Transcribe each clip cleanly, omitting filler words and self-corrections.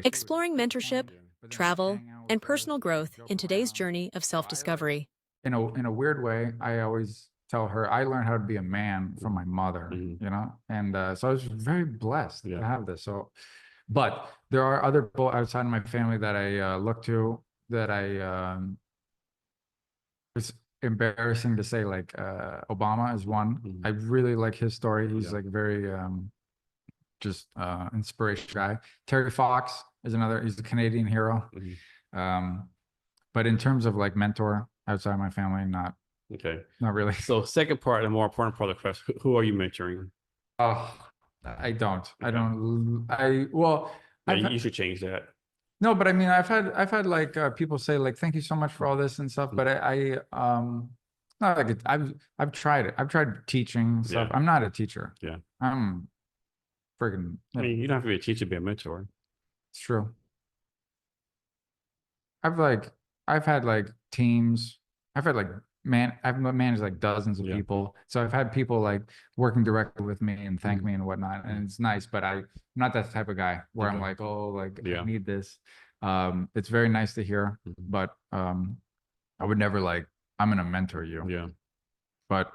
Exploring mentorship, travel, and personal growth in today's journey of self-discovery. In a weird way, I always tell her I learned how to be a man from my mother, and so I was very blessed to have this. So, but there are other people outside of my family that I look to that it's embarrassing to say, like Obama is one. I really like his story. He's like very just inspirational guy. Terry Fox is another. He's a Canadian hero. But in terms of like mentor outside my family, not really. So second part, the more important part of the question, who are you mentoring? Oh, I don't. You should change that. No, but I mean, I've had like people say like, thank you so much for all this and stuff. But not like I've tried it. I've tried teaching stuff. I'm not a teacher. I'm freaking. I mean, you don't have to be a teacher to be a mentor. It's true. I've had like teams. I've managed like dozens of people. So I've had people like working directly with me and thank me and whatnot. And it's nice, but I'm not that type of guy where I'm like, oh, like I need this. It's very nice to hear, but I would never like, I'm gonna mentor you. But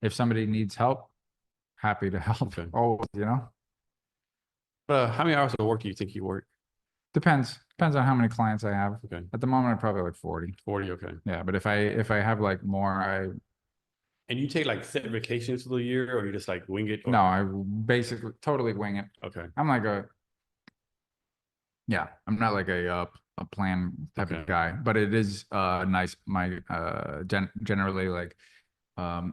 if somebody needs help, happy to help. Always, How many hours of work do you think you work? Depends on how many clients I have. At the moment, I'm probably like 40. 40, okay. Yeah, but if I have like more, And you take like set vacations for the year, or you just like wing it? Or... No, I basically totally wing it. Okay. I'm like I'm not like a plan type of guy, but it is nice. Generally like,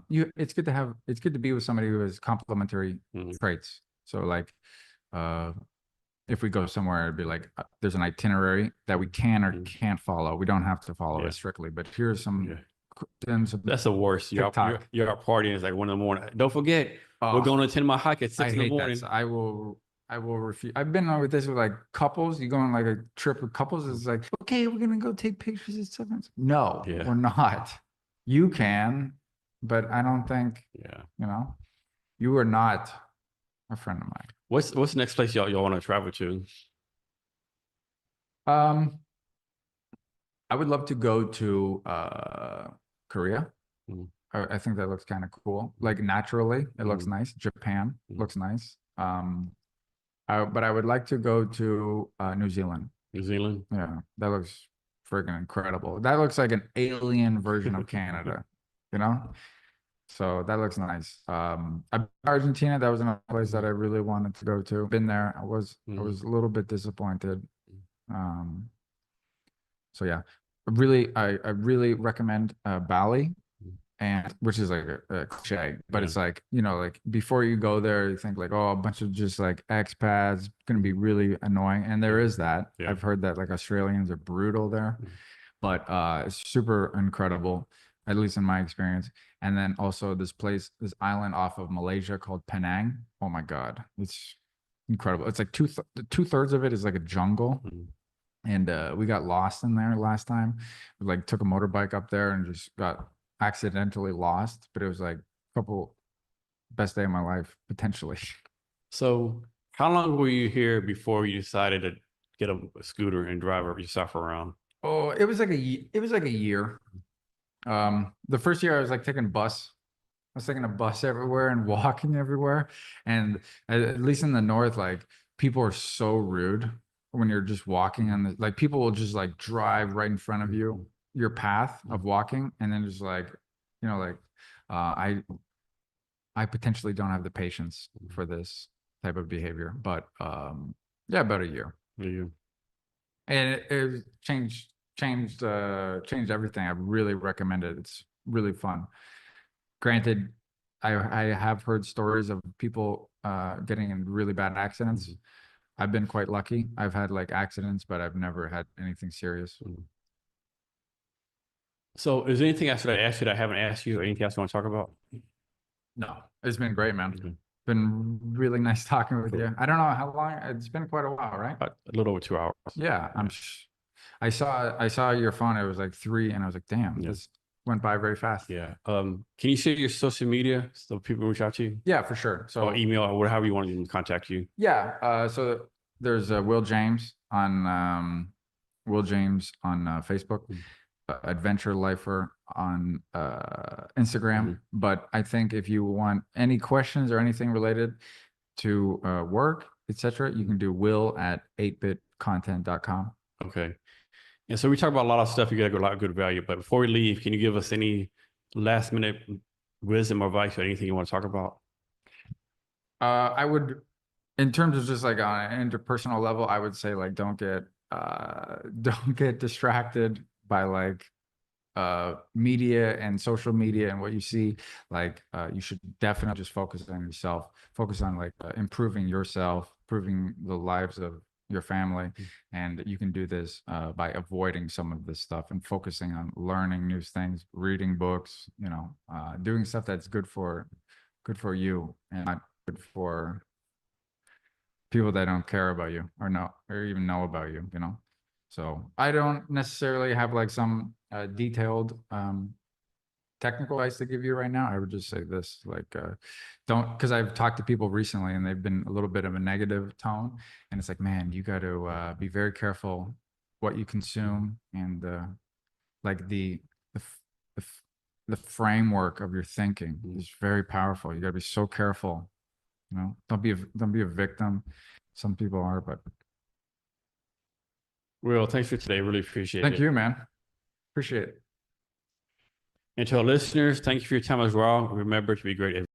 it's good to be with somebody who has complementary traits. So like, if we go somewhere, it'd be like, there's an itinerary that we can or can't follow. We don't have to follow it strictly, but here's some. That's the worst. You're out partying. It's like 1 in the morning. Don't forget, we're going to 10 mile hike at 6 in the morning. I will refuse. I've been with this with like couples. You go on like a trip with couples. It's like, okay, we're gonna go take pictures and stuff. No, we're not. You can, but I don't think. You are not a friend of mine. What's the next place y'all want to travel to? I would love to go to Korea. I think that looks kind of cool. Like naturally, it looks nice. Japan looks nice. But I would like to go to New Zealand. New Zealand? Yeah, that looks freaking incredible. That looks like an alien version of Canada, So that looks nice. Argentina, that was another place that I really wanted to go to. Been there. I was a little bit disappointed. So yeah, I really recommend Bali, and which is like a cliche, but it's like, like before you go there, you think like, oh, a bunch of just like expats, gonna be really annoying, and there is that. I've heard that like Australians are brutal there, but it's super incredible, at least in my experience. And then also this island off of Malaysia called Penang. Oh my God, it's incredible. It's like two-thirds of it is like a jungle. And we got lost in there last time. We like took a motorbike up there and just got accidentally lost, but it was like best day of my life, potentially. So how long were you here before you decided to get a scooter and drive yourself around? Oh, it was like a year. The first year I was like taking a bus. I was taking a bus everywhere and walking everywhere. And at least in the north, like people are so rude when you're just walking on the, like people will just like drive right in front of you, your path of walking, and then just like, I potentially don't have the patience for this type of behavior. But about a year. And it changed everything. I really recommend it. It's really fun. Granted, I have heard stories of people getting in really bad accidents. I've been quite lucky. I've had like accidents, but I've never had anything serious. So is there anything else that I asked you that I haven't asked you, or anything else you want to talk about? No, it's been great, man. Been really nice talking with you. I don't know how long. It's been quite a while, right? A little over 2 hours. Yeah, I saw your phone. It was like 3, and I was like, damn, this went by very fast. Yeah. Can you share your social media so people reach out to you? Yeah, for sure. So or email or whatever you want to contact you. Yeah. So there's Will James on Facebook, Adventure Lifer on Instagram. But I think if you want any questions or anything related to work, etc., you can do Will at 8bitcontent.com. Okay. And so we talk about a lot of stuff. You got a lot of good value. But before we leave, can you give us any last minute wisdom or advice or anything you want to talk about? I would, in terms of just like on an interpersonal level, I would say like don't get distracted by like media and social media and what you see. Like you should definitely just focus on yourself, focus on like improving yourself, improving the lives of your family. And you can do this by avoiding some of this stuff and focusing on learning new things, reading books, you know, doing stuff that's good for you and not good for people that don't care about you or even know about you, you know. So I don't necessarily have like some detailed technical advice to give you right now. I would just say this, like, don't, because I've talked to people recently and they've been a little bit of a negative tone, and it's like, man, you got to be very careful what you consume, and like the framework of your thinking is very powerful. You got to be so careful, you know. Don't be a victim. Some people are, but. Well, thanks for today. Really appreciate it. Thank you, man. Appreciate it. And to our listeners, thank you for your time as well. Remember to be great